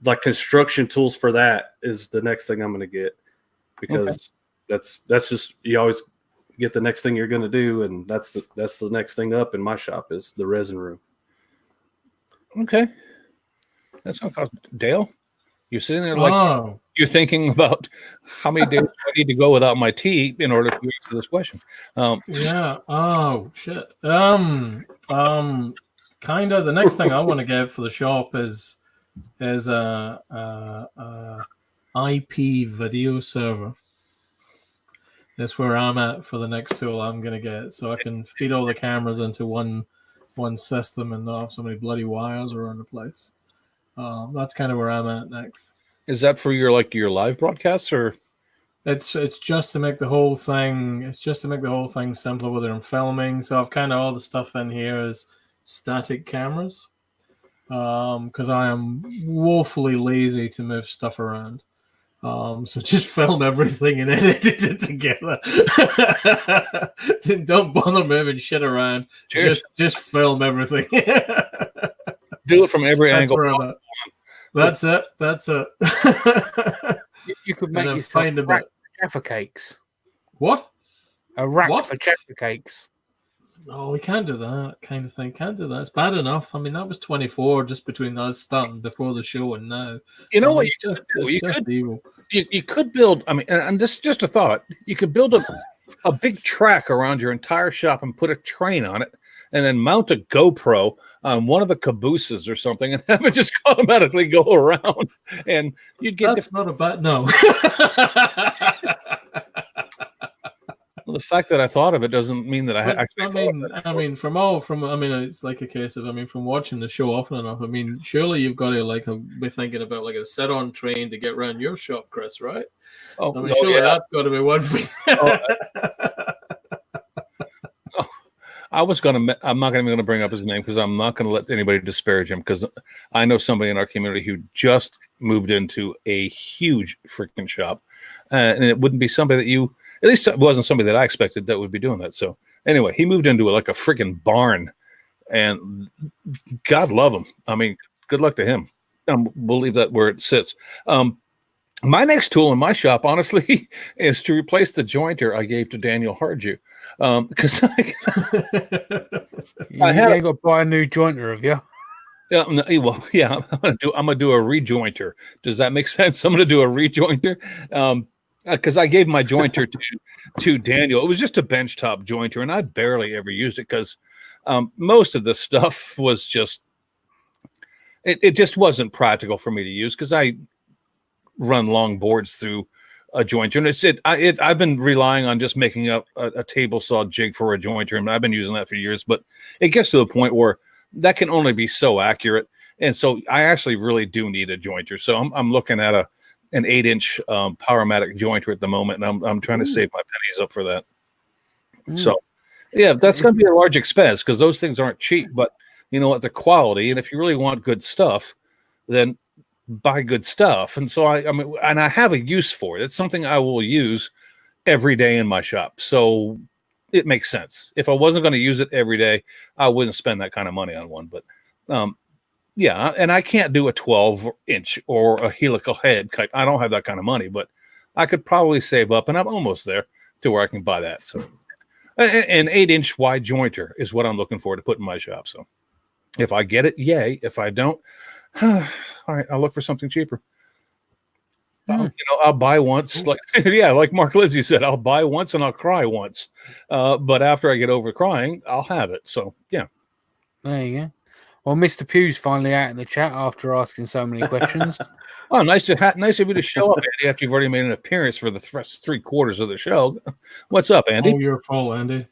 like construction tools for that is the next thing I'm going to get, because that's just, you always get the next thing you're going to do, and that's the next thing up in my shop is the resin room. Okay, that's not Dale. You're sitting there like you're thinking about how many days I need to go without my tea in order to answer this question. Yeah. Oh shit. Kind of the next thing I want to get for the shop is a IP video server. That's where I'm at for the next tool I'm gonna get, so I can feed all the cameras into one system and not have so many bloody wires around the place. That's kind of where I'm at next. Is that for your live broadcasts, or it's just to make the whole thing? It's just to make the whole thing simpler whether I'm filming. So I've kind of all the stuff in here is static cameras, because I am woefully lazy to move stuff around. So just film everything and edit it together. Don't bother moving shit around. Just film everything. Do it from every angle. That's it. You could make yourself a rack for Jaffa cakes. What? A rack for Jaffa cakes. No, we can't do that kind of thing. Can't do that. It's bad enough. I mean, that was 24 just between us starting before the show and now. You know what? You could build. I mean, and this is just a thought. You could build a big track around your entire shop and put a train on it, and then mount a GoPro on one of the cabooses or something, and have it just automatically go around. And you'd get. That's not a bad no. Well, the fact that I thought of it doesn't mean that I actually. It's like a case of, from watching the show often enough. I mean, surely you've got to be thinking about like a set-on train to get around your shop, Chris, right? Surely that's got to be one for you. I'm not even going to bring up his name because I'm not going to let anybody disparage him, because I know somebody in our community who just moved into a huge freaking shop, and it wouldn't be somebody that you. At least it wasn't somebody that I expected that would be doing that. So anyway, he moved into like a freaking barn, and God love him. I mean, good luck to him. We'll leave that where it sits. My next tool in my shop, honestly, is to replace the jointer I gave to Daniel Hardju. Because I ain't got to buy a new jointer, have you? Yeah, I'm gonna do a rejointer. Does that make sense? I'm gonna do a rejointer. Because I gave my jointer to Daniel. It was just a benchtop jointer, and I barely ever used it because Most of the stuff was just, it just wasn't practical for me to use because I run long boards through a jointer, and I've been relying on just making up a table saw jig for a jointer, and I've been using that for years. But it gets to the point where that can only be so accurate, and so I actually really do need a jointer. So I'm looking at an 8-inch Powermatic jointer at the moment, and I'm trying to save my pennies up for that. So yeah, that's going to be a large expense because those things aren't cheap. But you know what, the quality, and if you really want good stuff, then buy good stuff. And so I mean, and I have a use for it. It's something I will use every day in my shop. So it makes sense. If I wasn't going to use it every day, I wouldn't spend that kind of money on one. But yeah, and I can't do a 12-inch or a helical head type. I don't have that kind of money, but I could probably save up, and I'm almost there to where I can buy that. So an 8-inch wide jointer is what I'm looking for to put in my shop. So if I get it, yay. If I don't, all right, I'll look for something cheaper. You know, I'll buy once, like like Mark Lindsay said, I'll buy once and I'll cry once. But after I get over crying, I'll have it. So yeah. There you go. Well, Mr. Pugh's finally out in the chat after asking so many questions. Oh, nice of you to show up, Andy, after you've already made an appearance for the first 3/4 of the show. What's up, Andy? All your fault, Andy.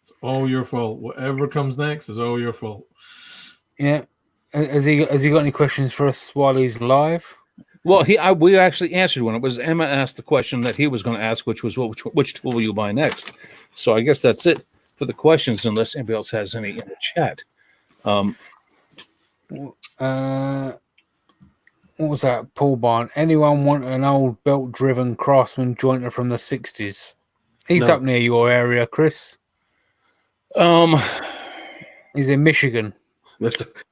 It's all your fault. Whatever comes next is all your fault. Yeah. Has he got any questions for us while he's live? Well, we actually answered one. It was Emma asked the question that he was going to ask, which was which tool will you buy next? So I guess that's it for the questions, unless anybody else has any in the chat. What was that? Paul Barn. Anyone want an old belt-driven Craftsman jointer from the 60s? He's up near your area, Chris. He's in Michigan.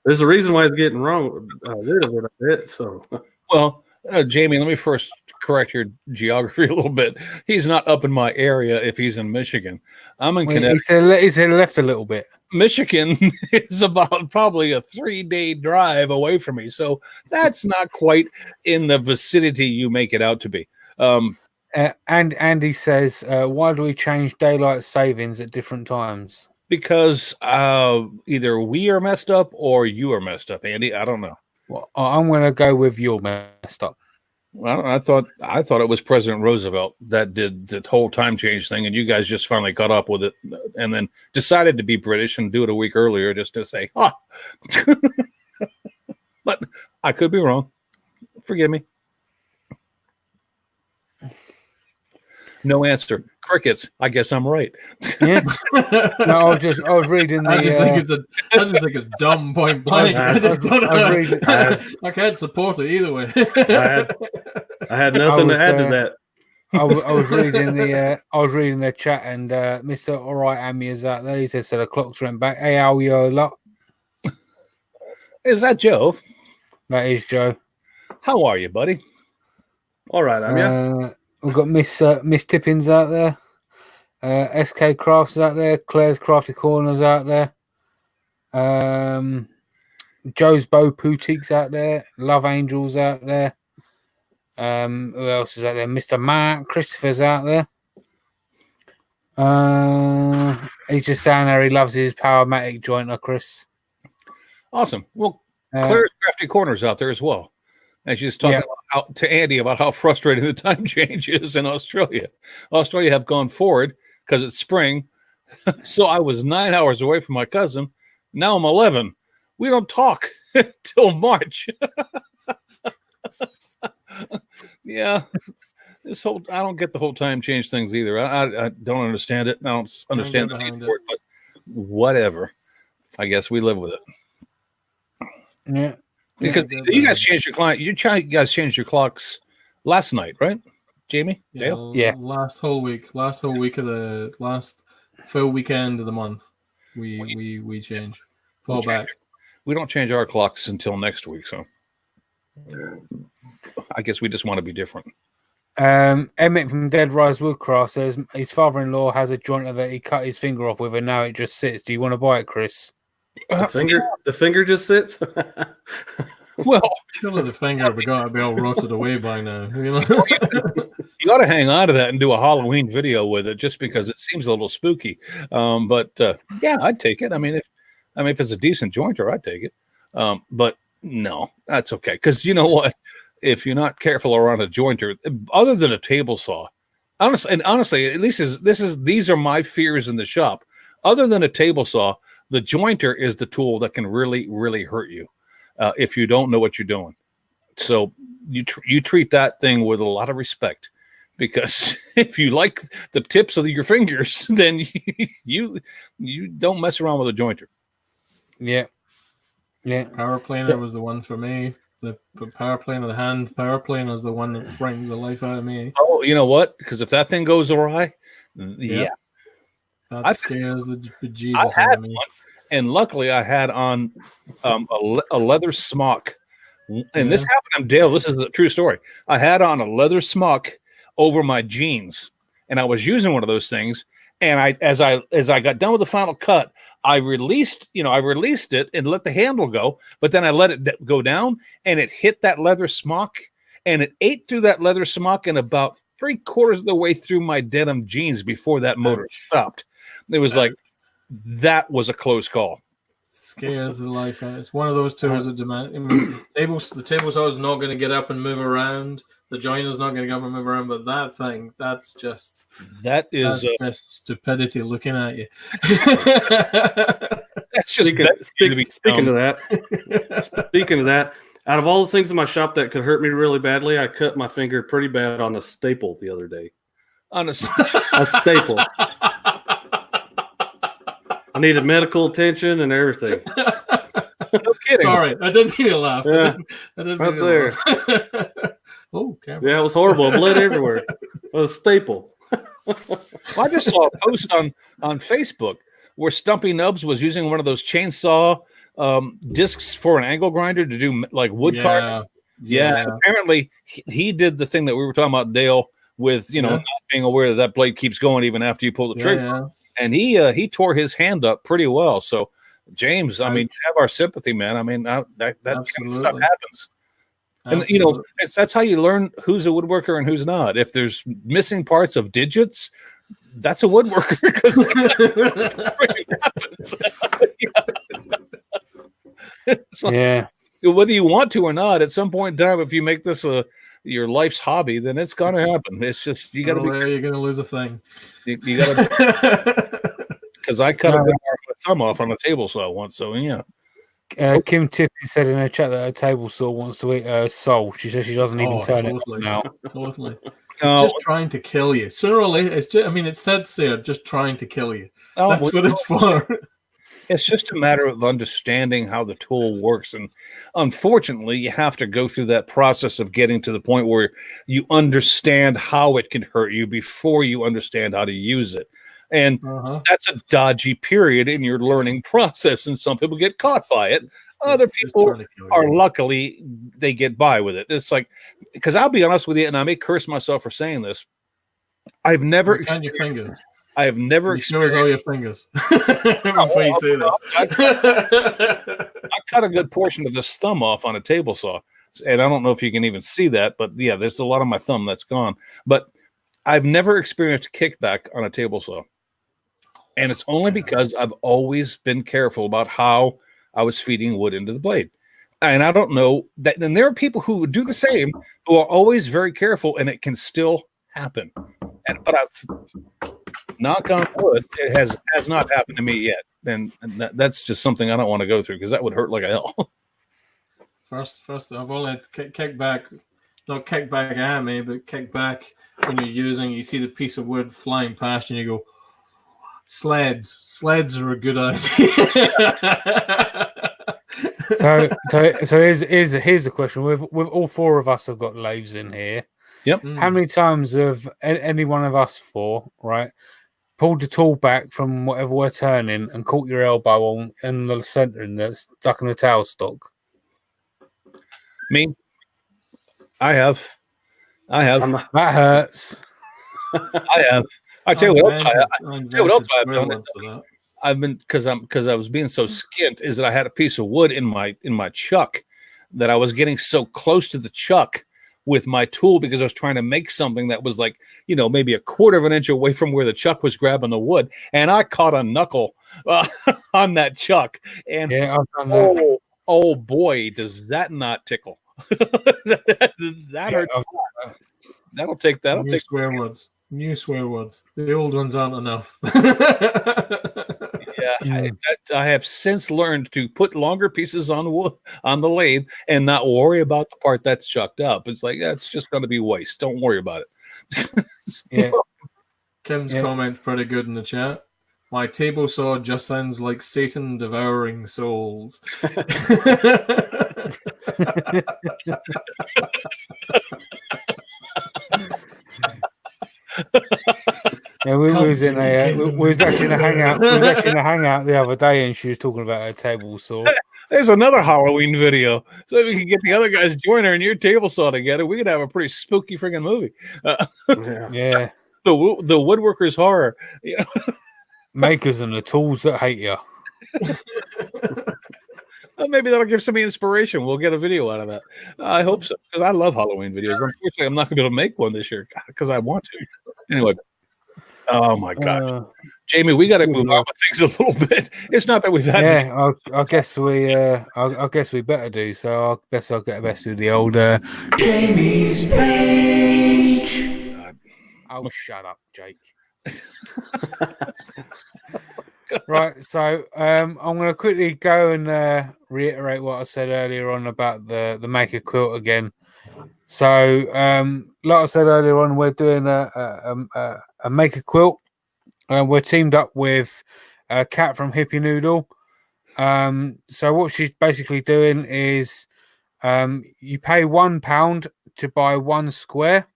There's a reason why it's getting wrong rid of it a bit. So, well, Jamie, let me first correct your geography a little bit. He's not up in my area if he's in Michigan. I'm in Connecticut. He said left a little bit. Michigan is about probably a 3-day drive away from me, so that's not quite in the vicinity you make it out to be. And Andy says, why do we change daylight savings at different times? Because either we are messed up or you are messed up, Andy. I don't know. Well, I'm going to go with you're messed up. Well, I thought it was President Roosevelt that did the whole time change thing, and you guys just finally caught up with it, and then decided to be British and do it a week earlier just to say, But I could be wrong. Forgive me. No answer. Crickets. I guess I'm right. Yeah. No, I was reading the. I just think it's dumb point blank. I can't support it either way. I had nothing to add to that. I was reading the chat, and Mr. All Right Amy is out there. He says, "So the clocks went back." Hey, how are you a lot? Is that Joe? That is Joe. How are you, buddy? All right, I'm We've got Miss Tippins out there. SK Crafts is out there. Claire's Crafty Corners out there. Joe's Bow Boutique's out there. Love Angels out there. Who else is out there? Mr. Matt. Christopher's out there. He's just saying there he loves his Powermatic jointer, Chris. Awesome. Well, Claire's Crafty Corners out there as well. And she's talking to Andy about how frustrating the time change is in Australia. Australia have gone forward because it's spring. So I was 9 hours away from my cousin. Now I'm 11. We don't talk till March. Yeah. I don't get the whole time change things either. I don't understand it. I don't understand the need for it, but whatever. I guess we live with it. Yeah. Because you guys changed your client. You guys changed your clocks last night, right, Jamie? Dale? Yeah. Last whole week of the last full weekend of the month, we change. Fall back. We don't change our clocks until next week, so I guess we just want to be different. Emmett from Dead Rise Woodcraft says his father-in-law has a jointer that he cut his finger off with, and now it just sits. Do you want to buy it, Chris? The finger just sits. Well, surely the finger would be all rotted away by now. You know? You ought to hang on to that and do a Halloween video with it, just because it seems a little spooky. But yeah, I'd take it. I mean, I mean, if it's a decent jointer, I'd take it. But no, that's okay. Because you know what? If you're not careful around a jointer, other than a table saw, honestly, at least these are my fears in the shop. Other than a table saw, the jointer is the tool that can really, really hurt you if you don't know what you're doing. So you treat that thing with a lot of respect, because if you like the tips of your fingers, then you don't mess around with a jointer. Yeah. Power planer was the one for me. The power planer, the hand power planer is the one that brings the life out of me. Oh, you know what? Because if that thing goes awry, yeah. That scares the bejesus out of me. One, and luckily I had on a leather smock. And this happened, Dale, this is a true story. I had on a leather smock over my jeans, and I was using one of those things. And as I got done with the final cut, I released it and let the handle go, but then I let it go down, and it hit that leather smock, and it ate through that leather smock and about 3/4 of the way through my denim jeans before that motor stopped. It was like, that was a close call. Scares the life out. It's one of those tools that demand. I mean, the table saw is not going to get up and move around. The joiner's not going to get up and move around. But that thing, that's just stupidity looking at you. That's just speaking of that. Out of all the things in my shop that could hurt me really badly, I cut my finger pretty bad on a staple the other day. On a staple. I needed medical attention and everything. No kidding. Sorry, I didn't mean to laugh. Yeah, I didn't right mean there. To laugh. Oh, camera. Yeah, it was horrible. Blood everywhere. It was a staple. Well, I just saw a post on Facebook where Stumpy Nubs was using one of those chainsaw discs for an angle grinder to do like wood carving. Yeah. And apparently he did the thing that we were talking about, Dale, with not being aware that blade keeps going even after you pull the trigger. Yeah. And he tore his hand up pretty well. So, James, I mean, have our sympathy, man. I mean, that kind of stuff happens. And, that's how you learn who's a woodworker and who's not. If there's missing parts of digits, that's a woodworker, because happens. Whether you want to or not, at some point in time, if you make this your life's hobby, then it's going to happen. It's just, you got to be. You're going to lose a thing. You got to. Because I cut my thumb off on a table saw once, so yeah. Kim Tippy said in her chat that her table saw wants to eat her soul. She says she doesn't even turn it on now. Totally. Just trying to kill you. Sooner or later, it's just, I mean, it said there, just trying to kill you. That's what it's for. It's just a matter of understanding how the tool works. And unfortunately, you have to go through that process of getting to the point where you understand how it can hurt you before you understand how to use it. And that's a dodgy period in your learning process. And some people get caught by it. Other people are luckily, they get by with it. It's like, because I'll be honest with you, and I may curse myself for saying this, I've never count your fingers. I have never experienced all your fingers before you say this. I cut a good portion of this thumb off on a table saw, and I don't know if you can even see that, but yeah, there's a lot of my thumb that's gone. But I've never experienced kickback on a table saw, and it's only because I've always been careful about how I was feeding wood into the blade. And I don't know that. And there are people who would do the same, who are always very careful, and it can still happen. But I've, knock on wood, it has not happened to me yet. And that's just something I don't want to go through, because that would hurt like hell. First, I've only had kickback, not kickback at me, but kickback when you see the piece of wood flying past you, and you go, sleds are a good idea. So here's a question. With all four of us have got lathes in here. Yep. How many times have any one of us four, right, pulled the tool back from whatever we're turning and caught your elbow on in the center and that's stuck in the tail stock? Me. I have. That hurts. I have. I tell you what else I have done. I've been because I was being so skint is that I had a piece of wood in my chuck that I was getting so close to the chuck with my tool because I was trying to make something that was like, maybe a 1/4 of an inch away from where the chuck was grabbing the wood, and I caught a knuckle on that chuck. And Yeah, I've done that. oh boy, does that not tickle? that hurts. That'll take that. New swear words. New swear words. The old ones aren't enough. Yeah, I have since learned to put longer pieces on the lathe and not worry about the part that's chucked up. It's like that's just going to be waste. Don't worry about it. Yeah. Ken's comment pretty good in the chat. My table saw just sounds like Satan devouring souls. Yeah, we was actually in a hangout. We was actually in a hangout the other day, and she was talking about her table saw. There's another Halloween video, so if we can get the other guys join her and your table saw together, we could have a pretty spooky freaking movie. Yeah, the woodworker's horror. You know? Makers and the tools that hate you. Well, maybe that'll give somebody inspiration. We'll get a video out of that. I hope so, because I love Halloween videos. Unfortunately, I'm not going to be able to make one this year because I want to. Anyway, oh my gosh, Jamie, we got to move on with things a little bit. It's not that we've had. Yeah, I guess we. I guess we better do. So I guess I'll get best with the old Jamie's page. Oh, shut up, Jake. Right, so I'm going to quickly go and reiterate what I said earlier on about the Maker Quilt again. So, like I said earlier on, we're doing a Maker Quilt. We're teamed up with Kat from Hippie Noodle. So what she's basically doing is you pay £1 to buy 1 square,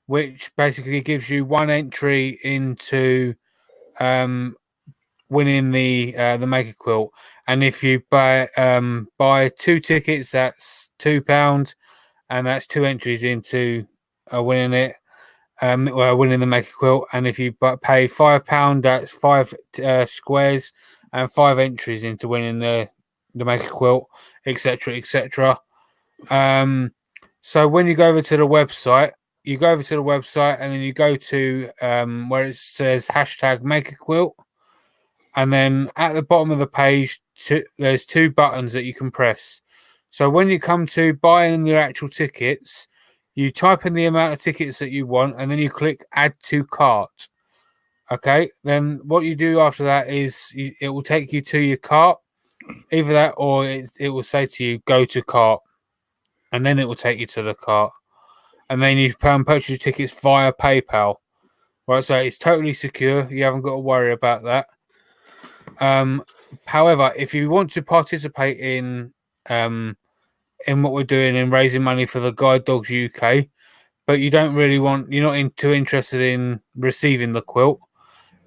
which basically gives you 1 entry into winning the Maker Quilt. And if you buy 2 tickets, that's £2, and that's 2 entries into winning it, winning the Maker Quilt. And if you pay £5, that's 5 squares and 5 entries into winning the Maker Quilt, etc., etc. So when you go over to the website, and then you go to where it says #Maker Quilt, and then at the bottom of the page, there's 2 buttons that you can press. So when you come to buying your actual tickets, you type in the amount of tickets that you want, and then you click Add to Cart. Okay, then what you do after that is it will take you to your cart, either that or it will say to you, Go to Cart, and then it will take you to the cart. And then you purchase your tickets via PayPal. Right, so it's totally secure. You haven't got to worry about that. However, if you want to participate in what we're doing in raising money for the Guide Dogs UK, but you're not too interested in receiving the quilt,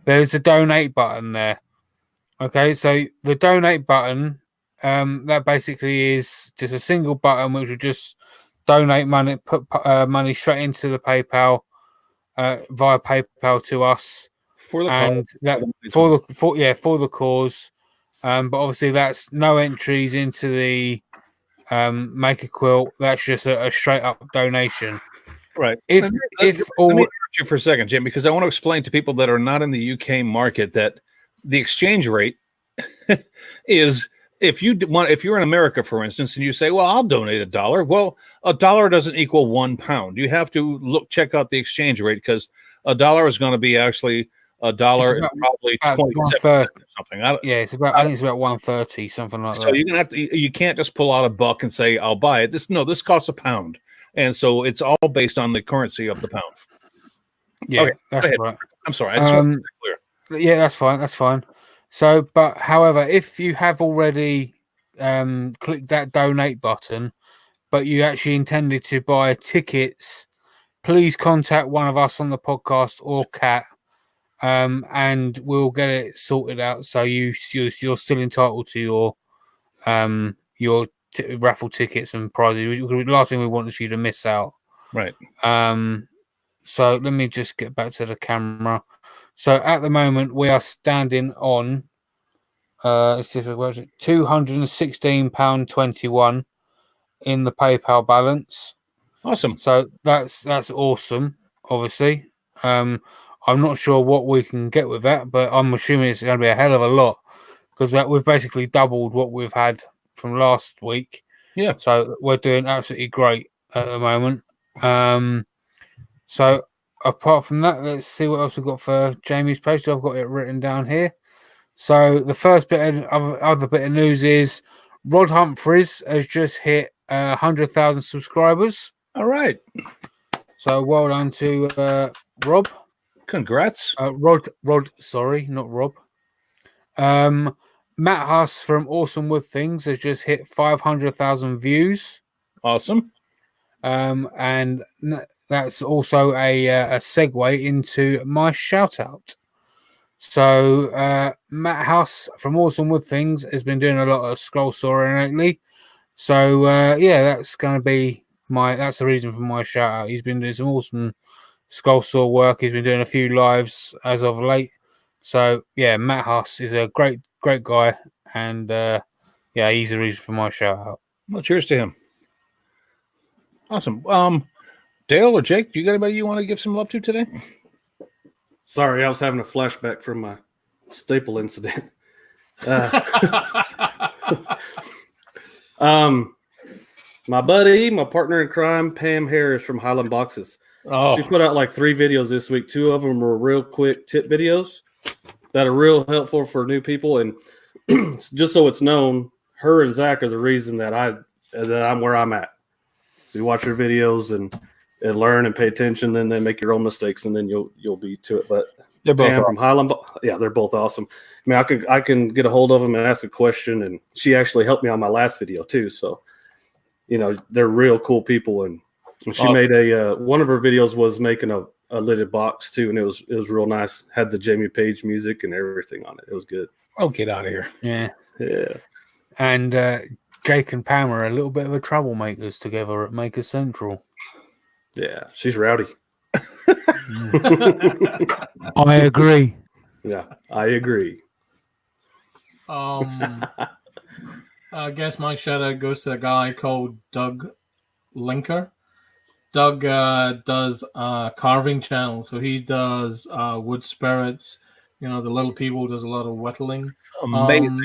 there's a donate button there. Okay, so the donate button, that basically is just a single button which will just donate money, put money straight into the PayPal via PayPal to us for the cause. But obviously that's no entries into the Maker Quilt. That's just a straight up donation. Right. Let me interrupt you for a second, Jim, because I want to explain to people that are not in the UK market that the exchange rate is. If you're in America, for instance, and you say, well, I'll donate $1. Well, $1 doesn't equal £1. You have to check out the exchange rate, because $1 is going to be actually $1 and probably 27 cents or something. I think it's about 130, something like that. So you're going to you can't just pull out $1 and say, I'll buy it. This costs £1. And so it's all based on the currency of the pound. Yeah, okay, that's right. I'm sorry. I just want to be clear. Yeah, that's fine. That's fine. So, but however, if you have already clicked that donate button, but you actually intended to buy tickets, please contact one of us on the podcast or Kat, and we'll get it sorted out. So you're still entitled to your raffle tickets and prizes. The last thing we want is you to miss out. Right. So let me just get back to the camera. So at the moment we are standing on £216.21 in the PayPal balance. Awesome. So that's awesome. Obviously, I'm not sure what we can get with that, but I'm assuming it's going to be a hell of a lot because we've basically doubled what we've had from last week. Yeah. So we're doing absolutely great at the moment. So apart from that, let's see what else we've got for Jamie's page. I've got it written down here. So the first bit of other bit of news is Rod Humphries has just hit 100,000 subscribers. All right. So well done to Rob. Congrats. Rod, sorry, not Rob. Matt Huss from Awesome Wood Things has just hit 500,000 views. Awesome. And that's also a segue into my shout out. So Matt Huss from Awesome Wood Things has been doing a lot of scroll sawing lately. So that's going to be that's the reason for my shout out. He's been doing some awesome skull saw work. He's been doing a few lives as of late. So yeah, Matt Huss is a great guy, and he's the reason for my shout out. Well, cheers to him. Awesome. Dale or Jake, do you got anybody you want to give some love to today? Sorry, I was having a flashback from my staple incident. My buddy, my partner in crime, Pam Harris from Highland Boxes. Oh, she put out like 3 videos this week. 2 of them were real quick tip videos that are real helpful for new people. And just so it's known, her and Zach are the reason that I'm where I'm at. So you watch her videos and learn and pay attention, and then make your own mistakes, and then you'll be to it. But they're both from Highland, they're both awesome. I mean, I can get a hold of them and ask a question, and she actually helped me on my last video too. So, they're real cool people, and she made one of her videos was making a lidded box too, and it was real nice. Had the Jamie Page music and everything on it. It was good. Oh, get out of here! Yeah. And Jake and Pam are a little bit of a troublemakers together at Maker Central. Yeah, she's rowdy. I agree. Yeah, I agree. I guess my shout out goes to a guy called Doug Linker. Doug does a carving channel, so he does wood spirits. The little people, does a lot of whittling. Amazing.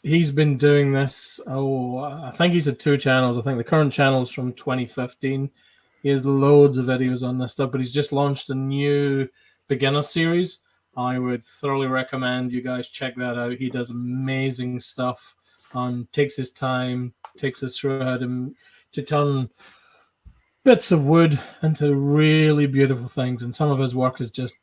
He's been doing this. I think he's had 2 channels. I think the current channel is from 2015. He has loads of videos on this stuff, but he's just launched a new beginner series. I would thoroughly recommend you guys check that out. He does amazing stuff and takes his time, takes us through how to turn bits of wood into really beautiful things. And some of his work is just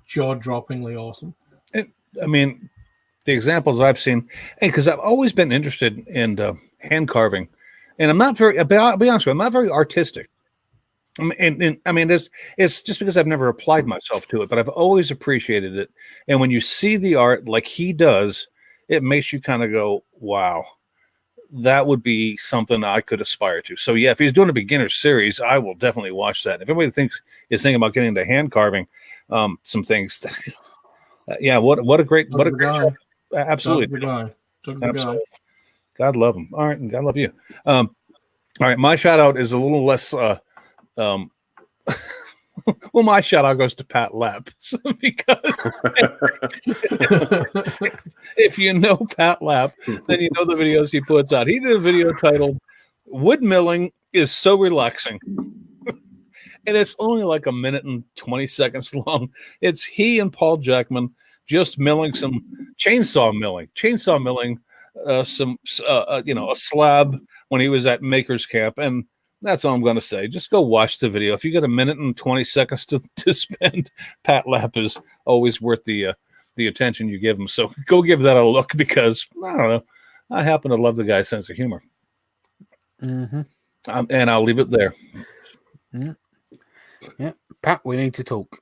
jaw-droppingly awesome. The examples I've seen, and because I've always been interested in hand carving, and I'm not very, I'll be honest with you, I'm not very artistic. It's just because I've never applied myself to it, but I've always appreciated it. And when you see the art like he does, it makes you kind of go, wow, that would be something I could aspire to. So yeah, if he's doing a beginner series, I will definitely watch that. If anybody is thinking about getting into hand carving, some things, what a great show. Absolutely. Absolutely. God love him. All right, and God love you. All right, my shout out is a little less well, my shout out goes to Pat Lapp because if you know Pat Lapp, then you know the videos he puts out. He did a video titled "Wood Milling is So Relaxing," and it's only like 1 minute and 20 seconds long. It's he and Paul Jackman just milling some chainsaw milling a slab when he was at Maker's Camp. And that's all I'm going to say. Just go watch the video. If you get 1 minute and 20 seconds to spend, Pat Lapp is always worth the attention you give him. So go give that a look because, I don't know, I happen to love the guy's sense of humor. Mm-hmm. And I'll leave it there. Yeah. Pat, we need to talk.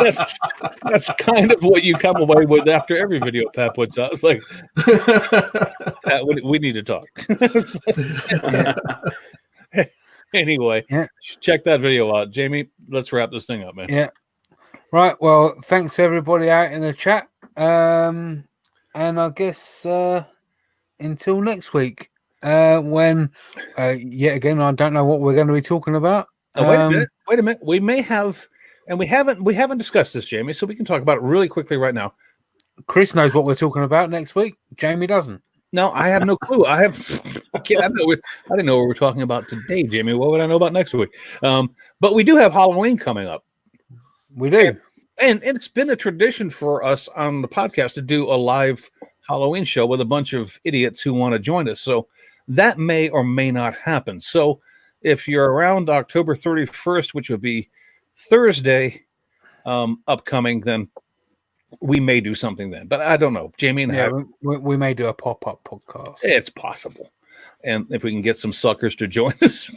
that's kind of what you come away with after every video Pat puts out. It's like, Pat, we need to talk. Anyway, check that video out. Jamie, let's wrap this thing up, man. Yeah. Right. Well, thanks to everybody out in the chat. And I guess until next week, when yet again, I don't know what we're going to be talking about. Wait a minute. We may have, and we haven't discussed this, Jamie. So we can talk about it really quickly right now. Chris knows what we're talking about next week. Jamie doesn't. No, I have no clue. I didn't know what we were talking about today, Jamie. What would I know about next week? But we do have Halloween coming up. We do. And it's been a tradition for us on the podcast to do a live Halloween show with a bunch of idiots who want to join us. So that may or may not happen. So if you're around October 31st, which would be Thursday upcoming, then we may do something then. But I don't know. Jamie and we may do a pop-up podcast. It's possible. And if we can get some suckers to join us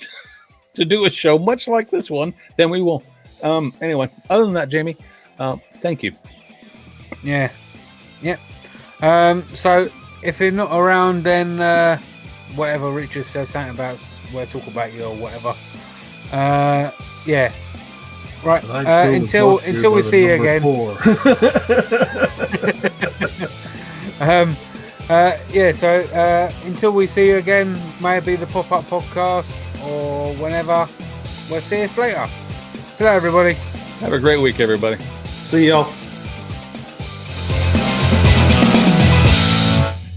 to do a show much like this one, then we will. Anyway, other than that, Jamie, thank you. Yeah. So if you're not around, then whatever Richard says, something about we'll talk about you or whatever. Yeah. Right. Until we see you again. So until we see you again, maybe the pop-up podcast or whenever. We'll see you later. Hello, everybody. Have a great week, everybody. See y'all.